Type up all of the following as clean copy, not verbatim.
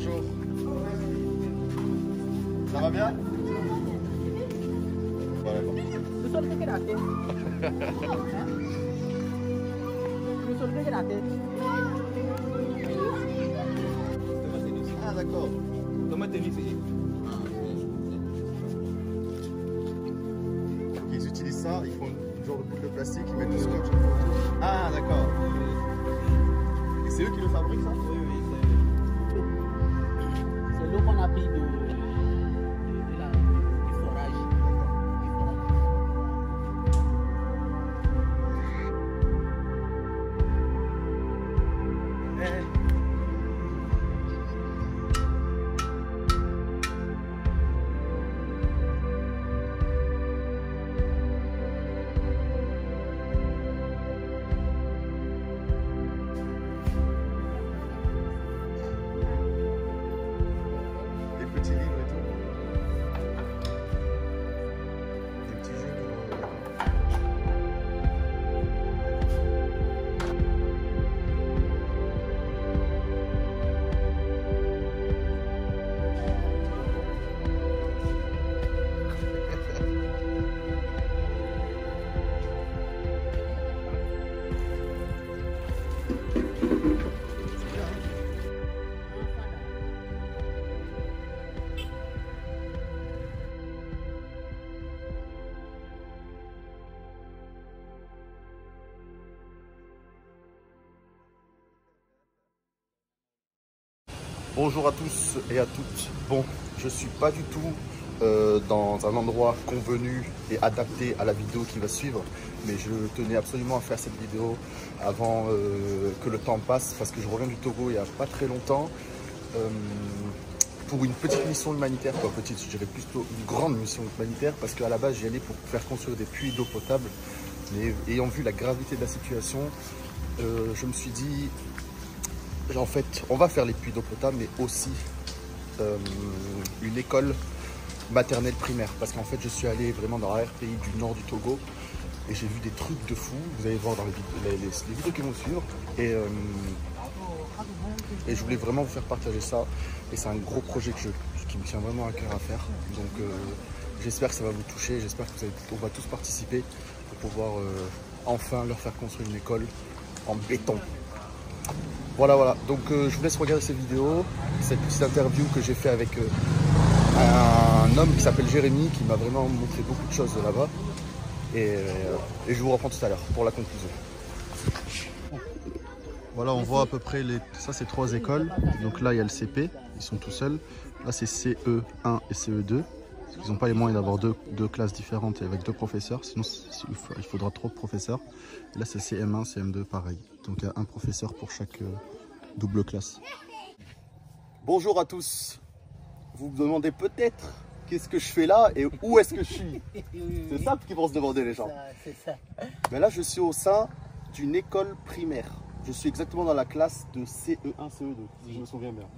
bonjour. Ça va bien? Voilà. Lu soldi gratis. Lu soldi gratis. Ah d'accord. Ils utilisent ça, ils font une genre de boule de plastique, ils mettent du scotch. Ah d'accord. Et c'est eux qui le fabriquent ça? Oui, oui, c'est l'eau qu'on a pris du forage. Des petits livres et tout. Des petits jeux pour... Bonjour à tous et à toutes. Bon, je suis pas du tout dans un endroit convenu et adapté à la vidéo qui va suivre, mais je tenais absolument à faire cette vidéo avant que le temps passe, parce que je reviens du Togo il n'y a pas très longtemps pour une petite mission humanitaire, quoi, petite, je dirais plutôt une grande mission humanitaire, parce qu'à la base j'y allais pour faire construire des puits d'eau potable, mais ayant vu la gravité de la situation, je me suis dit, en fait, on va faire les puits d'eau potable, mais aussi une école maternelle primaire. Parce qu'en fait, je suis allé vraiment dans l'arrière-pays du nord du Togo et j'ai vu des trucs de fou. Vous allez voir dans les vidéos qui vont suivre. Et je voulais vraiment vous faire partager ça. Et c'est un gros projet qui me tient vraiment à cœur à faire. Donc, j'espère que ça va vous toucher. J'espère qu'on va tous participer pour pouvoir enfin leur faire construire une école en béton. Voilà, donc je vous laisse regarder cette vidéo, cette petite interview que j'ai fait avec un homme qui s'appelle Jérémy, qui m'a vraiment montré beaucoup de choses là-bas. Et je vous reprends tout à l'heure pour la conclusion. Voilà, on voit à peu près, ça c'est 3 écoles. Donc là il y a le CP, ils sont tout seuls. Là c'est CE1 et CE2. Parce qu'ils n'ont pas les moyens d'avoir deux classes différentes et avec 2 professeurs, sinon il faudra trop de professeurs. Et là c'est CM1, CM2 pareil. Donc il y a un professeur pour chaque double classe. Bonjour à tous. Vous me demandez peut-être qu'est-ce que je fais là et où est-ce que je suis. C'est ça qu'ils vont se demander les gens. C'est ça. Mais là je suis au sein d'une école primaire. Je suis exactement dans la classe de CE1, CE2, si je me souviens bien.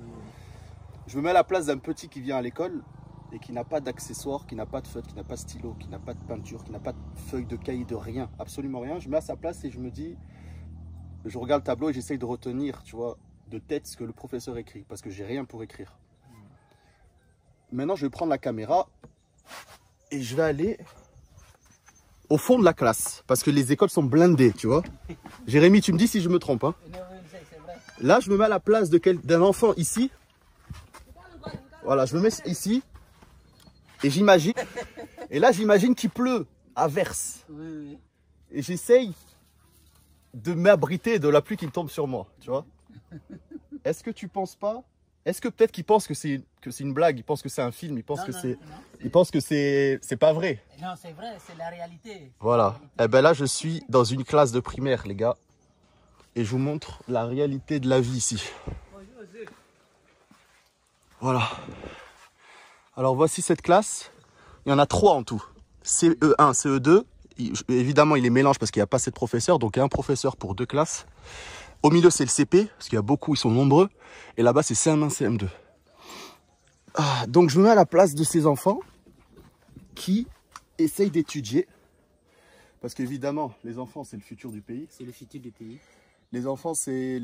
Je me mets à la place d'un petit qui vient à l'école et qui n'a pas d'accessoires, qui n'a pas de feutre, qui n'a pas de stylo, qui n'a pas de peinture, qui n'a pas de feuille de cahier, de rien, absolument rien. Je me mets à sa place et je me dis, je regarde le tableau et j'essaye de retenir, tu vois, de tête ce que le professeur écrit, parce que j'ai rien pour écrire. Maintenant, je vais prendre la caméra et je vais aller au fond de la classe, parce que les écoles sont blindées, tu vois. Jérémy, tu me dis si je me trompe, hein. Là, je me mets à la place d'un enfant ici. Voilà, je me mets ici et j'imagine. Et là, j'imagine qu'il pleut à verse. Et j'essaye de m'abriter de la pluie qui tombe sur moi, tu vois. Est-ce que tu penses pas? Est-ce que peut-être qu'ils pensent que c'est une blague, ils pensent que c'est un film, ils pensent que c'est pas vrai? Non, c'est vrai, c'est la réalité. Voilà. Et ben là, je suis dans une classe de primaire, les gars. Et je vous montre la réalité de la vie ici. Voilà. Alors voici cette classe. Il y en a 3 en tout. CE1, CE2. Évidemment, il les mélange parce qu'il n'y a pas assez de professeurs. Donc, il y a un professeur pour 2 classes. Au milieu, c'est le CP, parce qu'il y a beaucoup, ils sont nombreux. Et là-bas, c'est CM1, CM2. Donc, je me mets à la place de ces enfants qui essayent d'étudier. Parce qu'évidemment, les enfants, c'est le futur du pays. C'est le futur du pays. Les enfants, c'est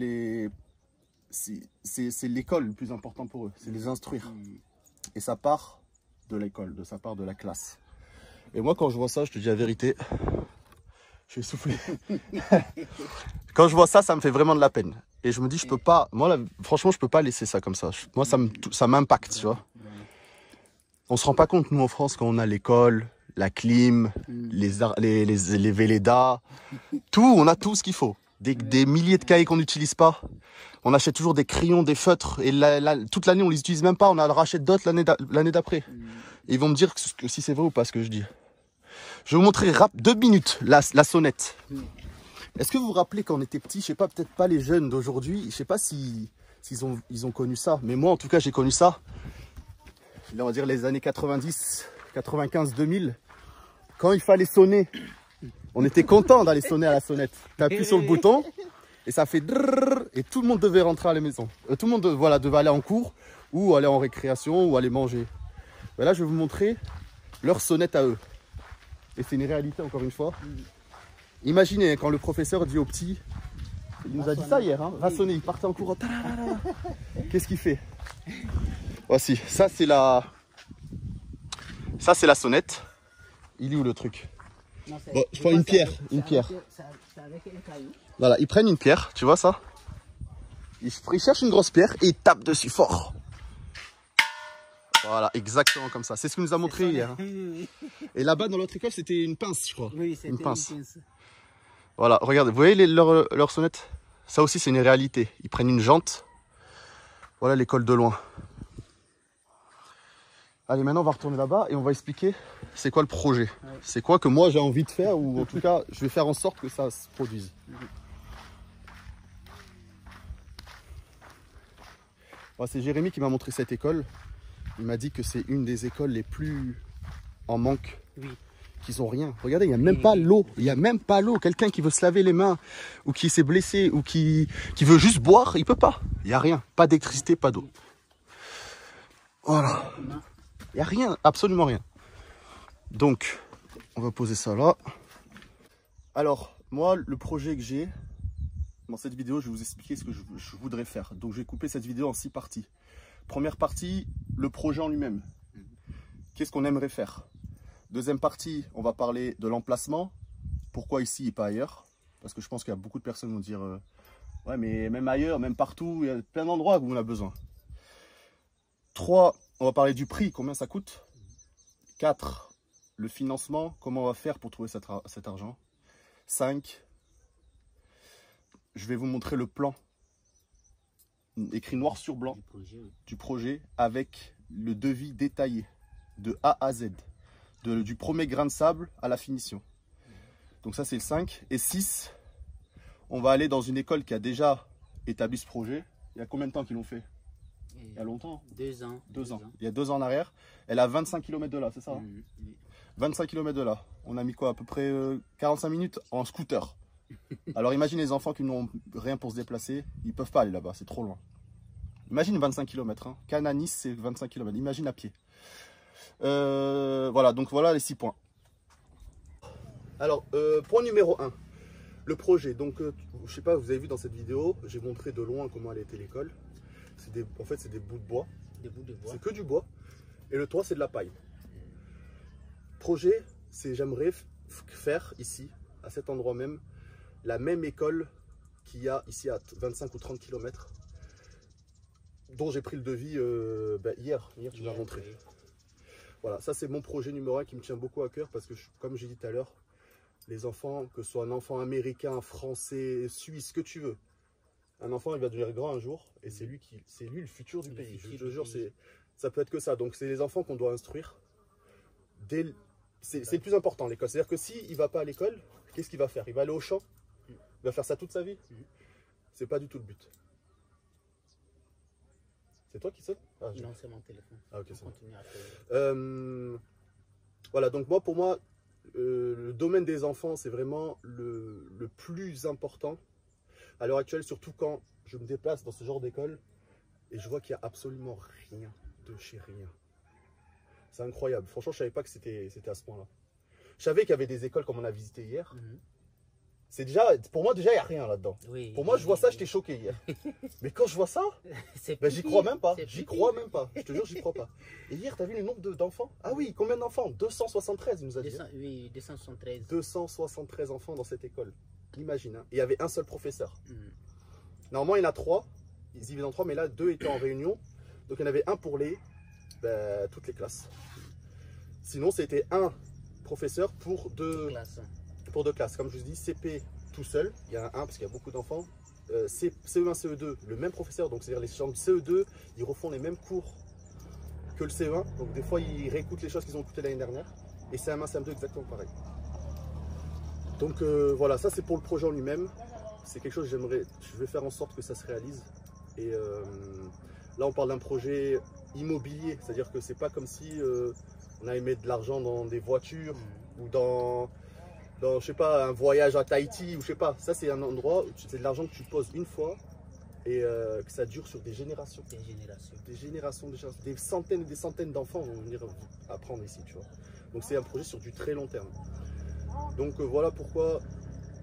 c'est l'école le plus important pour eux, c'est les instruire. Et ça part de l'école, ça part de la classe. Et moi, quand je vois ça, je te dis la vérité, je vais souffler. Quand je vois ça, ça me fait vraiment de la peine. Et je me dis, je peux pas, moi, là, franchement, je peux pas laisser ça comme ça. Moi, ça m'impacte, tu vois. On se rend pas compte, nous, en France, quand on a l'école, la clim, les Véleda, tout, on a tout ce qu'il faut. Des milliers de cahiers qu'on n'utilise pas. On achète toujours des crayons, des feutres, et toute l'année, on les utilise même pas. On en rachète d'autres l'année d'après. Et ils vont me dire que si c'est vrai ou pas ce que je dis. Je vais vous montrer 2 minutes la sonnette. Est-ce que vous vous rappelez quand on était petit, je sais pas, peut-être pas les jeunes d'aujourd'hui, je sais pas s'ils ont connu ça, mais moi en tout cas j'ai connu ça. Là, on va dire les années 90, 95, 2000. Quand il fallait sonner, on était content d'aller sonner à la sonnette. Tu appuies sur le bouton et ça fait drrrr, et tout le monde devait rentrer à la maison. Tout le monde devait aller en cours ou aller en récréation ou aller manger. Ben là, je vais vous montrer leur sonnette à eux. Et c'est une réalité encore une fois. Imaginez quand le professeur dit aux petits, il nous a dit ça hier, hein, va sonner, il partait en courant. Qu'est-ce qu'il fait? Voici, ça c'est la sonnette. Il est où le truc? Bon, je prends une pierre, Voilà, ils prennent une pierre, tu vois ça? Ils cherchent une grosse pierre et ils tapent dessus fort. Voilà, exactement comme ça. C'est ce que nous a montré hier. Hein. Et là-bas, dans l'autre école, c'était une pince, je crois. Oui, c'était une pince. Voilà, regardez, vous voyez leur sonnette? Ça aussi, c'est une réalité. Ils prennent une jante. Voilà l'école de loin. Allez, maintenant, on va retourner là-bas et on va expliquer c'est quoi le projet. Ouais. C'est quoi que moi, j'ai envie de faire ou en tout cas, je vais faire en sorte que ça se produise. Bon, c'est Jérémy qui m'a montré cette école. Il m'a dit que c'est une des écoles les plus en manque. Oui. Qu'ils ont rien. Regardez, il n'y a même pas l'eau. Il n'y a même pas l'eau. Quelqu'un qui veut se laver les mains ou qui s'est blessé ou qui veut juste boire, il ne peut pas. Il n'y a rien. Pas d'électricité, pas d'eau. Voilà. Il n'y a rien, absolument rien. Donc, on va poser ça là. Alors, moi, le projet que j'ai, dans cette vidéo, je vais vous expliquer ce que je voudrais faire. Donc, je vais couper cette vidéo en 6 parties. Première partie, le projet en lui-même. Qu'est-ce qu'on aimerait faire? Deuxième partie, on va parler de l'emplacement. Pourquoi ici et pas ailleurs? Parce que je pense qu'il y a beaucoup de personnes qui vont dire ouais, mais même ailleurs, même partout, il y a plein d'endroits où on a besoin. 3, on va parler du prix, combien ça coûte. 4, le financement, comment on va faire pour trouver cet argent. 5, je vais vous montrer le plan, écrit noir sur blanc, du projet avec le devis détaillé de A à Z. Du premier grain de sable à la finition. Donc ça c'est le 5. Et 6, on va aller dans une école qui a déjà établi ce projet. Il y a combien de temps qu'ils l'ont fait? Il y a longtemps. 2 ans. 2 ans. Il y a 2 ans en arrière. Elle a 25 km de là, c'est ça hein? 25 km de là. On a mis quoi? À peu près 45 minutes en scooter. Alors imagine les enfants qui n'ont rien pour se déplacer. Ils ne peuvent pas aller là-bas, c'est trop loin. Imagine 25 km. Hein. Cannes à Nice, c'est 25 km. Imagine à pied. Voilà, donc voilà les 6 points. Alors, point numéro 1, le projet. Donc, je sais pas, vous avez vu dans cette vidéo, j'ai montré de loin comment elle était l'école. En fait, c'est des bouts de bois. Des bouts de bois. C'est que du bois. Et le toit, c'est de la paille. Projet, c'est j'aimerais faire ici, à cet endroit même, la même école qu'il y a ici à 25 ou 30 km, dont j'ai pris le devis hier tu m'as montré. Oui. Voilà, ça c'est mon projet numéro 1 qui me tient beaucoup à cœur parce que, comme j'ai dit tout à l'heure, les enfants, que ce soit un enfant américain, français, suisse, que tu veux, un enfant il va devenir grand un jour et c'est lui le futur du pays. Je te jure, ça peut être que ça. Donc c'est les enfants qu'on doit instruire. C'est le plus important l'école. C'est-à-dire que s'il ne va pas à l'école, qu'est-ce qu'il va faire? Il va aller au champ? Il va faire ça toute sa vie? C'est pas du tout le but. C'est toi qui sonne? Non, c'est mon téléphone. Ah ok, c'est bon. Voilà, donc pour moi, le domaine des enfants, c'est vraiment le plus important à l'heure actuelle, surtout quand je me déplace dans ce genre d'école et je vois qu'il n'y a absolument rien de chez rien. C'est incroyable. Franchement, je ne savais pas que c'était à ce point-là. Je savais qu'il y avait des écoles comme on a visité hier. C'est déjà, pour moi déjà, il n'y a rien là-dedans. Oui, Pour moi, je vois ça, j'étais choqué hier. Mais quand je vois ça, ben, j'y crois même pas. J'y crois même pas. Je te jure, j'y crois pas. Et hier, tu as vu le nombre d'enfants? Ah oui, combien d'enfants? 273, il nous a dit. 200, oui, 273. 273 enfants dans cette école. Imagine. Hein. Et il y avait un seul professeur. Mm. Normalement, il y en a 3. Ils y vivaient en 3, mais là, 2 étaient en réunion. Donc, il y en avait un pour toutes les classes. Sinon, c'était un professeur pour deux classes. Comme je vous dis, CP tout seul, il y en a un parce qu'il y a beaucoup d'enfants. CE1, CE2, le même professeur, donc c'est-à-dire les gens de CE2, ils refont les mêmes cours que le CE1. Donc des fois, ils réécoutent les choses qu'ils ont écoutées l'année dernière. Et CM1, CM2, exactement pareil. Donc voilà, ça c'est pour le projet en lui-même. C'est quelque chose que je vais faire en sorte que ça se réalise. Et là, on parle d'un projet immobilier, c'est-à-dire que c'est pas comme si on allait mettre de l'argent dans des voitures ou dans je sais pas, un voyage à Tahiti ou je sais pas. Ça, c'est un endroit où c'est de l'argent que tu poses une fois et que ça dure sur des générations. Des centaines et des centaines d'enfants vont venir apprendre ici, tu vois. Donc c'est un projet sur du très long terme. Donc voilà pourquoi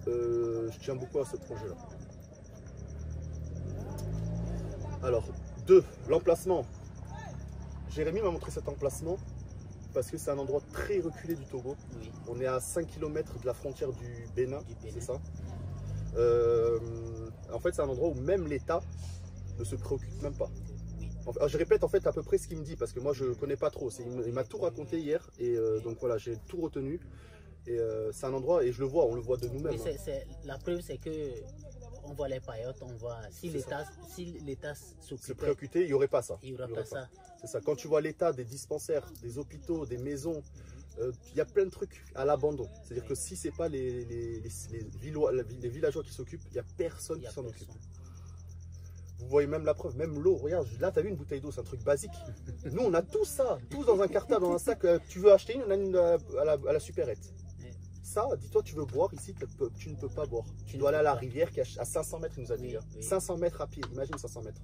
je tiens beaucoup à ce projet-là. Alors, 2, l'emplacement. Jérémy m'a montré cet emplacement parce que c'est un endroit très reculé du Togo. Oui. On est à 5 km de la frontière du Bénin, c'est ça. En fait, c'est un endroit où même l'État ne se préoccupe même pas. Enfin, je répète en fait à peu près ce qu'il me dit parce que moi je connais pas trop. Il m'a tout raconté hier et donc voilà, j'ai tout retenu. Et c'est un endroit, et je le vois, on le voit de nous-mêmes. La preuve, c'est que on voit les paillotes, on voit si l'État se préoccupait, il n'y aurait pas ça. Il n'y aurait pas ça. C'est ça. Quand tu vois l'état des dispensaires, des hôpitaux, des maisons, il y a plein de trucs à l'abandon. C'est-à-dire que si ce n'est pas les villageois qui s'occupent, il n'y a personne qui s'en occupe. Vous voyez même la preuve, même l'eau. Regarde, là, tu as vu une bouteille d'eau, c'est un truc basique. Nous, on a tout ça, tous dans un cartable, dans un sac. Tu veux acheter une, on a une à la supérette. Ça, dis-toi, tu veux boire ici, tu ne peux pas boire. Tu dois aller à la rivière qui est à 500 mètres, il nous a dit. Oui. 500 mètres à pied, imagine 500 mètres.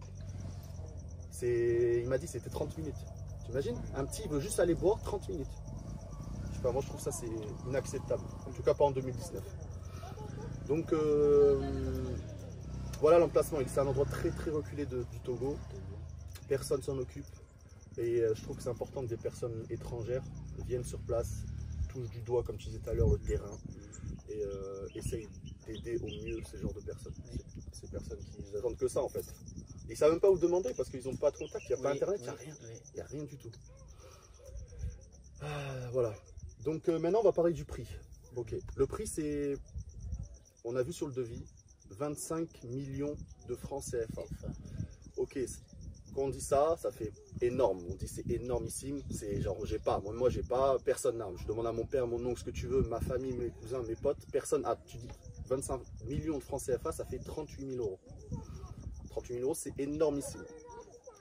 Il m'a dit c'était 30 minutes. Tu imagines? Un petit, il veut juste aller boire 30 minutes. Je sais pas, moi je trouve ça c'est inacceptable. En tout cas pas en 2019. Donc voilà l'emplacement. C'est un endroit très très reculé du Togo. Personne s'en occupe. Et je trouve que c'est important que des personnes étrangères viennent sur place, touchent du doigt, comme tu disais tout à l'heure, le terrain et essayent d'aider au mieux ces genres de personnes. Ces personnes qui n'attendent que ça en fait. Ils ne savent même pas où demander parce qu'ils n'ont pas de contact, il n'y a pas internet, il n'y a rien. Il n'y a rien du tout. Voilà. Donc maintenant on va parler du prix. Ok. Le prix c'est, on a vu sur le devis, 25 millions de francs CFA. Ok. Quand on dit ça, ça fait énorme. On dit c'est énormissime. C'est genre j'ai pas. Moi j'ai pas. Personne n'a. Je demande à mon père, mon oncle, ce que tu veux, ma famille, mes cousins, mes potes. Personne a. Tu dis 25 millions de francs CFA, ça fait 38 000 euros. 38 000 euros, c'est énormissime.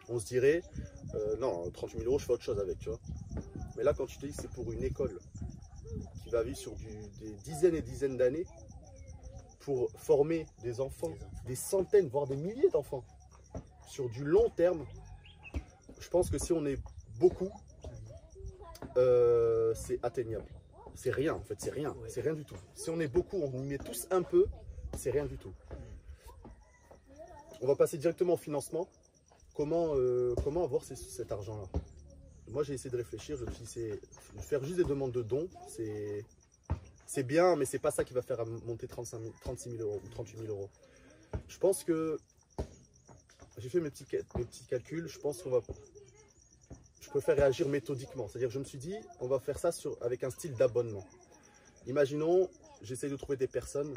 On se dirait, non, 38 000 euros, je fais autre chose avec, tu vois. Mais là, quand tu te dis que c'est pour une école qui va vivre sur des dizaines et dizaines d'années pour former des enfants, des centaines, voire des milliers d'enfants, sur du long terme, je pense que si on est beaucoup, c'est atteignable. C'est rien, en fait, c'est rien. C'est rien du tout. Si on est beaucoup, on y met tous un peu, c'est rien du tout. On va passer directement au financement. Comment avoir cet argent-là? Moi, j'ai essayé de réfléchir. Je me suis dit, faire juste des demandes de dons, c'est bien, mais c'est pas ça qui va faire monter 36 000 euros ou 38 000 euros. Je pense que j'ai fait mes petits calculs. Je pense je peux faire réagir méthodiquement. C'est-à-dire, je me suis dit, on va faire ça avec un style d'abonnement. Imaginons, j'essaie de trouver des personnes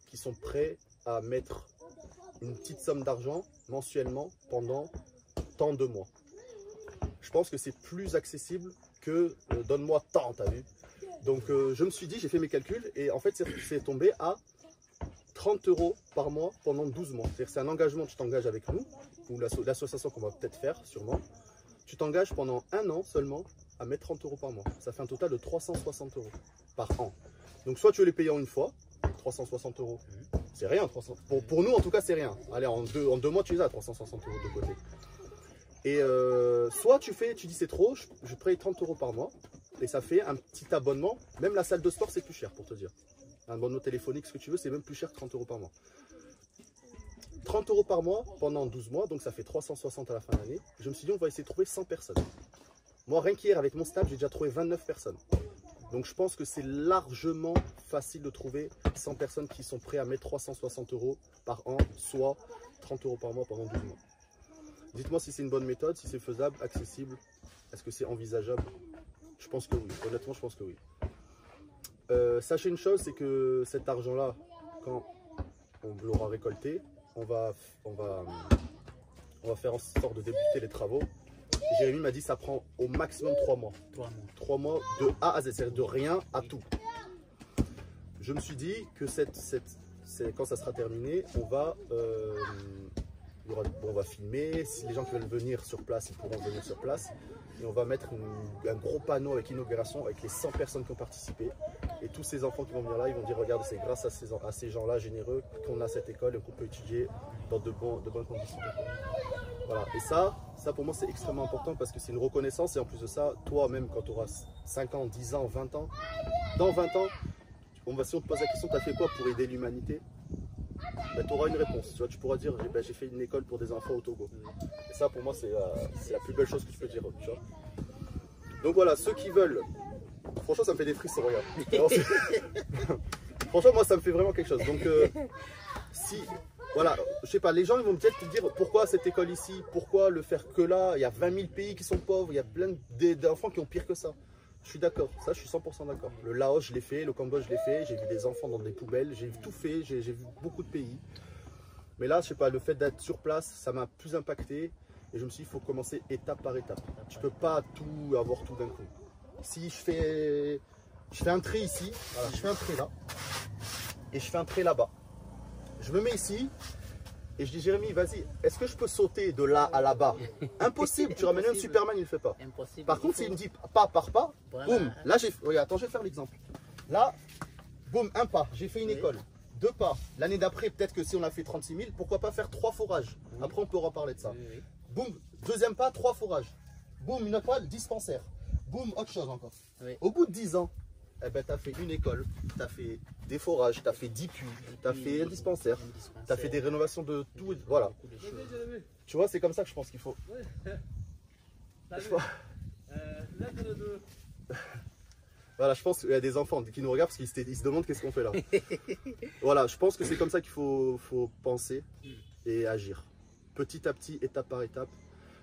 qui sont prêtes à mettre une petite somme d'argent mensuellement pendant tant de mois. Je pense que c'est plus accessible que donne-moi tant, t'as vu. Donc je me suis dit, j'ai fait mes calculs et en fait c'est tombé à 30 euros par mois pendant 12 mois. C'est-à-dire c'est un engagement, tu t'engages avec nous, ou l'association qu'on va peut-être faire sûrement. Tu t'engages pendant un an seulement à mettre 30 euros par mois. Ça fait un total de 360 euros par an. Donc soit tu veux les payer en une fois, 360 euros. C'est rien, 300. Pour nous en tout cas c'est rien. Allez, en deux mois tu les as 360 euros de côté. Et soit tu dis c'est trop, je paye 30 euros par mois et ça fait un petit abonnement. Même la salle de sport c'est plus cher pour te dire. un abonnement téléphonique, ce que tu veux, c'est même plus cher que 30 € par mois. 30 € par mois pendant 12 mois, donc ça fait 360 à la fin de l'année. Je me suis dit, on va essayer de trouver 100 personnes. Moi, rien qu'hier, avec mon staff, j'ai déjà trouvé 29 personnes. Donc je pense que c'est largement facile de trouver 100 personnes qui sont prêtes à mettre 360 € par an, soit 30 € par mois pendant 12 mois. Dites-moi si c'est une bonne méthode, si c'est faisable, accessible. Est-ce que c'est envisageable? Je pense que oui. Honnêtement, je pense que oui. Sachez une chose, c'est que cet argent-là, quand on l'aura récolté, on va faire en sorte de débuter les travaux. Jérémy m'a dit que ça prend au maximum 3 mois. 3 mois de A à Z, c'est-à-dire de rien à tout. Je me suis dit que quand ça sera terminé, on va filmer. Si les gens qui veulent venir sur place, ils pourront venir sur place. Et on va mettre un gros panneau avec inauguration, avec les 100 personnes qui ont participé. Et tous ces enfants qui vont venir là, ils vont dire, regarde, c'est grâce à ces gens-là généreux qu'on a cette école et qu'on peut étudier dans de bonnes conditions. Voilà. Et ça pour moi, c'est extrêmement important parce que c'est une reconnaissance. Et en plus de ça, toi-même, quand tu auras 5 ans, 10 ans, 20 ans, dans 20 ans, si on te pose la question, tu as fait quoi pour aider l'humanité? Ben, tu auras une réponse. Tu vois, tu pourras dire, j'ai fait une école pour des enfants au Togo. Et ça, pour moi, c'est la plus belle chose que tu peux dire. Tu vois. Donc voilà, ceux qui veulent, franchement, ça me fait des frissons, regarde. Franchement, moi, ça me fait vraiment quelque chose. Donc, voilà, je sais pas, les gens ils vont peut-être te dire pourquoi cette école ici, pourquoi le faire que là, il y a 20 000 pays qui sont pauvres, il y a plein d'enfants qui ont pire que ça. Je suis d'accord, ça je suis 100% d'accord. Le Laos je l'ai fait, le Cambodge je l'ai fait, j'ai vu des enfants dans des poubelles, j'ai tout fait, j'ai vu beaucoup de pays. Mais là, je sais pas, le fait d'être sur place, ça m'a plus impacté et je me suis dit, il faut commencer étape par étape. Tu peux pas avoir tout d'un coup. Si je fais un trait ici, voilà, je fais un trait là et je fais un trait là-bas. Je me mets ici et je dis Jérémy, vas-y, est-ce que je peux sauter de là à là-bas? Impossible, tu ramènes même Superman, il ne le fait pas. Impossible. Par contre, s'il me dit pas par pas, voilà. Boum, là regarde, attends, je vais faire l'exemple. Là, boum, un pas, j'ai fait une école. 2 pas. L'année d'après, peut-être que si on a fait 36 000, pourquoi pas faire 3 forages? Après, on peut reparler de ça. Boum, deuxième pas, 3 forages. Boum, une autre fois, dispensaire. Boum, autre chose encore. Au bout de 10 ans, eh ben, tu as fait une école, tu as fait des forages, tu as fait 10 puits, tu as fait un dispensaire, tu as fait des rénovations de tout. Voilà. Tu vois, c'est comme ça que je pense qu'il faut. Voilà, je pense qu'il y a des enfants qui nous regardent parce qu'ils se demandent qu'est-ce qu'on fait là. Voilà, je pense que c'est comme ça qu'il faut penser et agir. Petit à petit, étape par étape.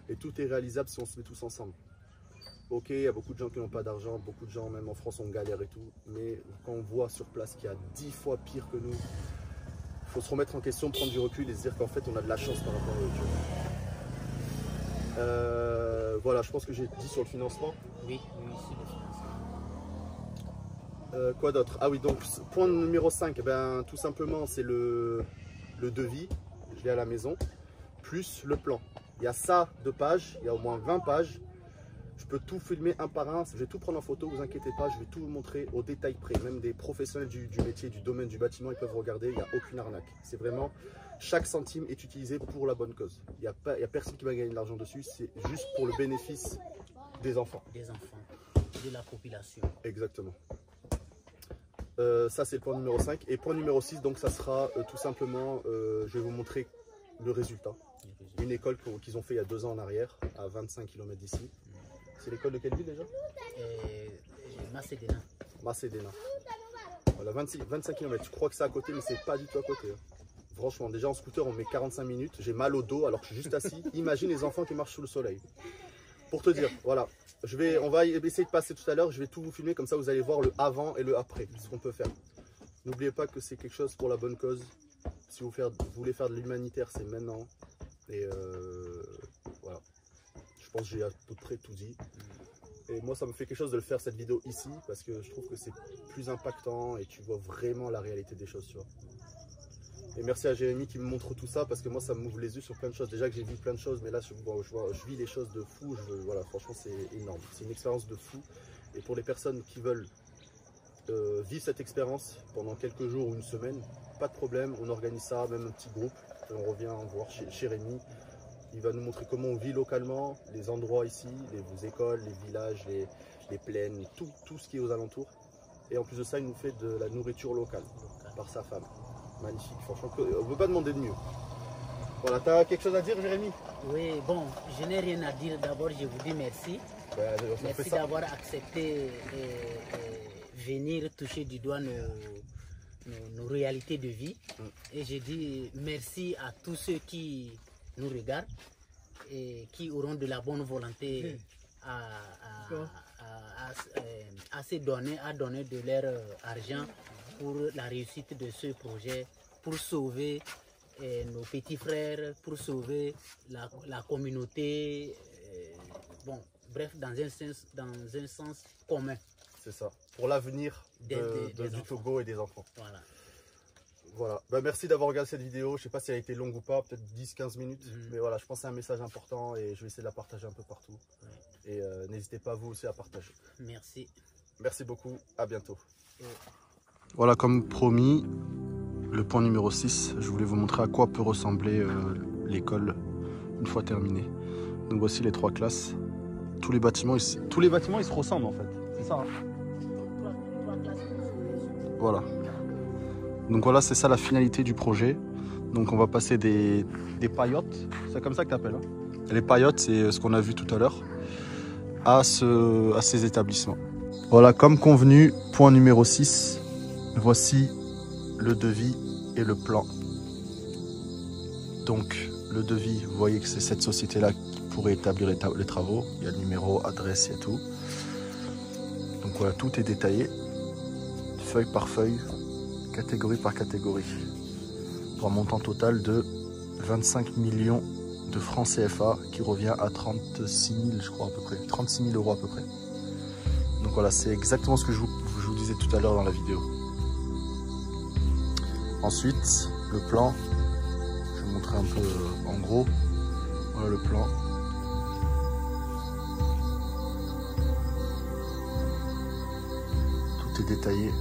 Et tout est réalisable si on se met tous ensemble. Ok, il y a beaucoup de gens qui n'ont pas d'argent, beaucoup de gens, même en France, on galère et tout. Mais quand on voit sur place qu'il y a 10 fois pire que nous, il faut se remettre en question, prendre du recul et se dire qu'en fait, on a de la chance par rapport à eux. Voilà, je pense que j'ai dit sur le financement. Oui, sur le financement. Quoi d'autre? Ah oui, donc point numéro 5, ben, tout simplement, c'est le devis. Je l'ai à la maison, plus le plan. Il y a ça de pages, il y a au moins 20 pages. Je peux tout filmer un par un, je vais tout prendre en photo, vous inquiétez pas, je vais tout vous montrer au détail près. Même des professionnels du métier, du domaine du bâtiment, ils peuvent regarder, il n'y a aucune arnaque. C'est vraiment, chaque centime est utilisé pour la bonne cause. Il n'y a personne qui va gagner de l'argent dessus, c'est juste pour le bénéfice des enfants. Des enfants, de la population. Exactement. Ça c'est le point numéro 5. Et point numéro 6, donc ça sera tout simplement, je vais vous montrer le résultat. Une école qu'ils ont fait il y a 2 ans en arrière, à 25 km d'ici. C'est l'école de quelle ville déjà? Macédéna. Macédéna. Voilà, 25 km. Je crois que c'est à côté, mais c'est pas du tout à côté. Franchement, déjà en scooter, on met 45 minutes. J'ai mal au dos alors que je suis juste assis. Imagine les enfants qui marchent sous le soleil. Pour te dire, voilà. On va essayer de passer tout à l'heure. Je vais tout vous filmer, comme ça vous allez voir le avant et le après, ce qu'on peut faire. N'oubliez pas que c'est quelque chose pour la bonne cause. Si vous voulez faire de l'humanitaire, c'est maintenant. Et voilà. Je pense que j'ai à peu près tout dit. Et moi, ça me fait quelque chose de le faire cette vidéo ici parce que je trouve que c'est plus impactant et tu vois vraiment la réalité des choses, tu vois. Et merci à Jérémy qui me montre tout ça parce que moi, ça m'ouvre les yeux sur plein de choses. Déjà que j'ai vu plein de choses, mais là, je vis les choses de fou. Voilà, franchement, c'est énorme. C'est une expérience de fou. Et pour les personnes qui veulent vivre cette expérience pendant quelques jours ou une semaine, pas de problème. On organise ça, même un petit groupe. Et on revient voir chez Rémi. Il va nous montrer comment on vit localement, les endroits ici, les écoles, les villages, les plaines, tout ce qui est aux alentours. Et en plus de ça, il nous fait de la nourriture locale par sa femme. Magnifique, franchement, on ne peut pas demander de mieux. Voilà, tu as quelque chose à dire, Jérémy? Oui, bon, je n'ai rien à dire. D'abord, je vous dis merci. Merci d'avoir accepté venir toucher du doigt nos réalités de vie. Et je dis merci à tous ceux qui nous regardent et qui auront de la bonne volonté à se donner, à donner de leur argent pour la réussite de ce projet, pour sauver nos petits frères, pour sauver la communauté, bon, bref, dans un sens commun. C'est ça, pour l'avenir du Togo et des enfants. Voilà. Voilà. Ben, merci d'avoir regardé cette vidéo. Je ne sais pas si elle a été longue ou pas, peut-être 10-15 minutes. Mais voilà, je pense que c'est un message important et je vais essayer de la partager un peu partout. Et n'hésitez pas vous aussi à partager. Merci. Merci beaucoup, à bientôt. Voilà, comme promis, le point numéro 6, je voulais vous montrer à quoi peut ressembler l'école une fois terminée. Donc voici les 3 classes. Tous les bâtiments ils se ressemblent en fait. C'est ça, hein? Voilà. Donc voilà, c'est ça la finalité du projet. Donc on va passer des paillotes, c'est comme ça que tu appelles, hein? Les paillotes, c'est ce qu'on a vu tout à l'heure, à ces établissements. Voilà, comme convenu, point numéro 6, voici le devis et le plan. Donc le devis, vous voyez que c'est cette société-là qui pourrait établir les travaux. Il y a le numéro, adresse, il y a tout. Donc voilà, tout est détaillé, feuille par feuille, catégorie par catégorie, pour un montant total de 25 millions de francs CFA qui revient à 36 000, je crois à peu près, 36 000 euros à peu près. Donc voilà, c'est exactement ce que je vous disais tout à l'heure dans la vidéo. Ensuite, le plan, je vais vous montrer un peu en gros. Voilà le plan. Tout est détaillé.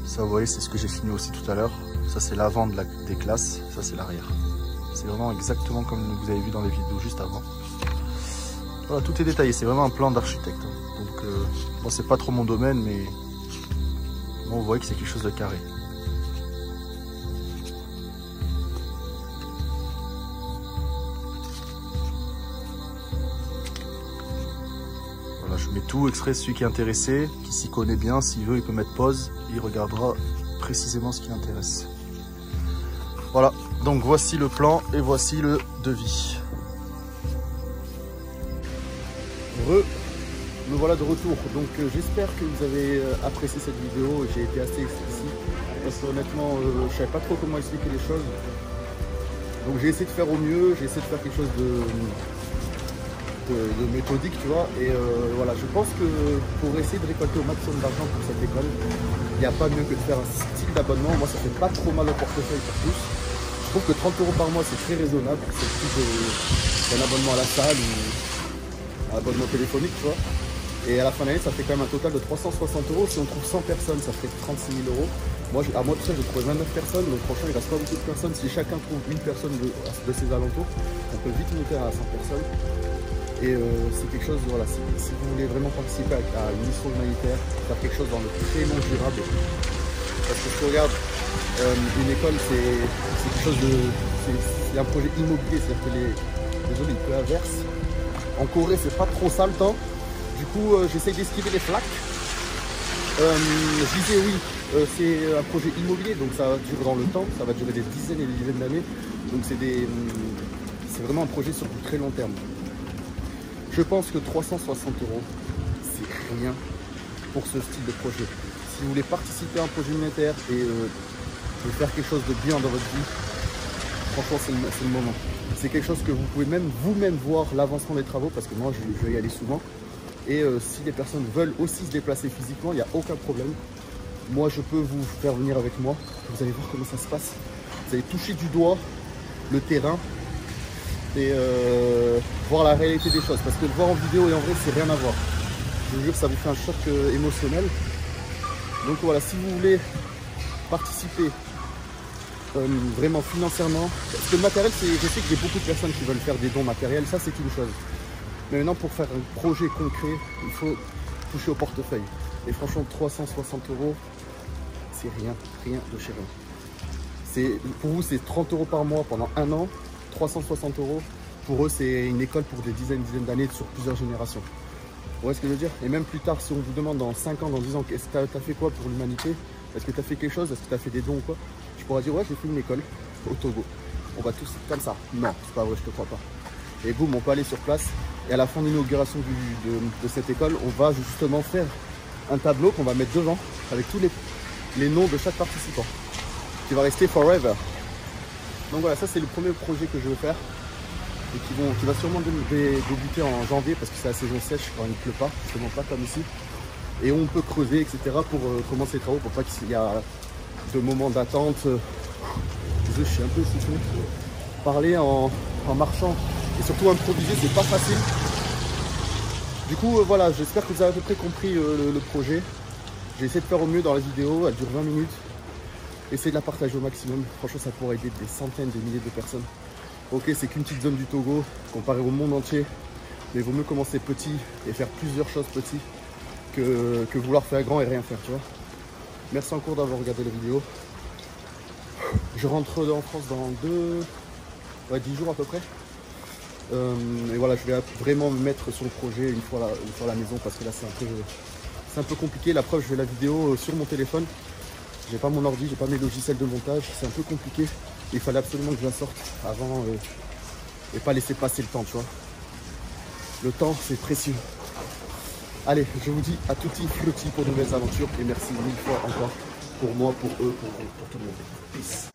Ça, vous voyez, c'est ce que j'ai filmé aussi tout à l'heure. Ça, c'est l'avant des classes. Ça, c'est l'arrière. C'est vraiment exactement comme vous avez vu dans les vidéos juste avant. Voilà, tout est détaillé. C'est vraiment un plan d'architecte. Donc, bon, c'est pas trop mon domaine, mais bon, vous voyez que c'est quelque chose de carré. Voilà, je mets tout exprès. Celui qui est intéressé, qui s'y connaît bien, s'il veut, il peut mettre pause. Il regardera précisément ce qui l'intéresse. Voilà, donc voici le plan et voici le devis. Me voilà de retour. Donc j'espère que vous avez apprécié cette vidéo. J'ai été assez explicite parce qu'honnêtement je savais pas trop comment expliquer les choses. Donc j'ai essayé de faire au mieux, j'ai essayé de faire quelque chose de méthodique, tu vois. Et voilà, je pense que pour essayer de récolter au maximum d'argent pour cette école, il n'y a pas mieux que de faire un style d'abonnement. Moi, ça fait pas trop mal au portefeuille pour tous. Je trouve que 30 € par mois, c'est très raisonnable. C'est le prix d'un abonnement à la salle ou un abonnement téléphonique, tu vois. Et à la fin de l'année, ça fait quand même un total de 360 €. Si on trouve 100 personnes, ça fait 36 000 €. Moi, à moi tout seul, j'ai trouvé 29 personnes. Donc franchement, il reste pas beaucoup de personnes. Si chacun trouve une personne de ses alentours, on peut vite monter à 100 personnes. Et c'est quelque chose, voilà, si vous voulez vraiment participer à une mission humanitaire, faire quelque chose dans le très long durable. Parce que si tu regardes, une école, c'est quelque chose de... C'est un projet immobilier, c'est-à-dire que désolé, il pleut à verse. En Corée, c'est pas trop ça le temps. Du coup, j'essaye d'esquiver les flaques. Je disais oui, c'est un projet immobilier, donc ça va durer dans le temps, ça va durer des dizaines et des dizaines d'années. Donc c'est vraiment un projet sur du très long terme. Je pense que 360 €, c'est rien pour ce style de projet. Si vous voulez participer à un projet humanitaire et faire quelque chose de bien dans votre vie, franchement, c'est le moment. C'est quelque chose que vous pouvez même vous-même voir l'avancement des travaux, parce que moi, je vais y aller souvent. Et si les personnes veulent aussi se déplacer physiquement, il n'y a aucun problème. Moi, je peux vous faire venir avec moi. Vous allez voir comment ça se passe. Vous allez toucher du doigt le terrain et voir la réalité des choses. Parce que le voir en vidéo et en vrai, c'est rien à voir. Je vous jure, ça vous fait un choc émotionnel. Donc voilà, si vous voulez participer vraiment financièrement, parce que le matériel, je sais que j'ai beaucoup de personnes qui veulent faire des dons matériels, ça c'est une chose. Mais maintenant, pour faire un projet concret, il faut toucher au portefeuille. Et franchement, 360 €, c'est rien, rien de chez rien. Pour vous, c'est 30 € par mois pendant un an, 360 €. Pour eux, c'est une école pour des dizaines d'années sur plusieurs générations. Vous voyez ce que je veux dire? Et même plus tard, si on vous demande dans 5 ans, dans 10 ans, est-ce que tu as fait quoi pour l'humanité? Est-ce que tu as fait quelque chose? Est-ce que tu as fait des dons ou quoi? Tu pourras dire, ouais, j'ai fait une école au Togo. On va tous comme ça. Non, c'est pas vrai, je te crois pas. Et boum, on peut aller sur place. Et à la fin de l'inauguration de cette école, on va justement faire un tableau qu'on va mettre devant avec tous les noms de chaque participant qui va rester forever. Donc voilà, ça c'est le premier projet que je veux faire et qui va sûrement débuter en janvier parce que c'est la saison sèche quand il ne pleut pas, justement pas comme ici. Et on peut creuser, etc. pour commencer les travaux pour pas qu'il y ait de moments d'attente. Je suis un peu essoufflé. Parler en marchant et surtout improviser, c'est pas facile. Du coup, voilà, j'espère que vous avez à peu près compris le projet. J'ai essayé de faire au mieux dans la vidéo, elle dure 20 minutes. Essayez de la partager au maximum. Franchement, ça pourrait aider des centaines, des milliers de personnes. Ok, c'est qu'une petite zone du Togo, comparé au monde entier. Mais il vaut mieux commencer petit et faire plusieurs choses petits que vouloir faire grand et rien faire, tu vois. Merci encore d'avoir regardé la vidéo. Je rentre en France dans 10 jours à peu près. Et voilà, je vais vraiment me mettre sur le projet une fois à la maison parce que là c'est un peu compliqué. La preuve, je fais la vidéo sur mon téléphone. J'ai pas mon ordi, j'ai pas mes logiciels de montage, c'est un peu compliqué. Il fallait absolument que je la sorte avant et pas laisser passer le temps, tu vois. Le temps, c'est précieux. Allez, je vous dis à tutti frutti pour de nouvelles aventures et merci 1000 fois encore pour moi, pour eux, pour vous, pour tout le monde. Peace.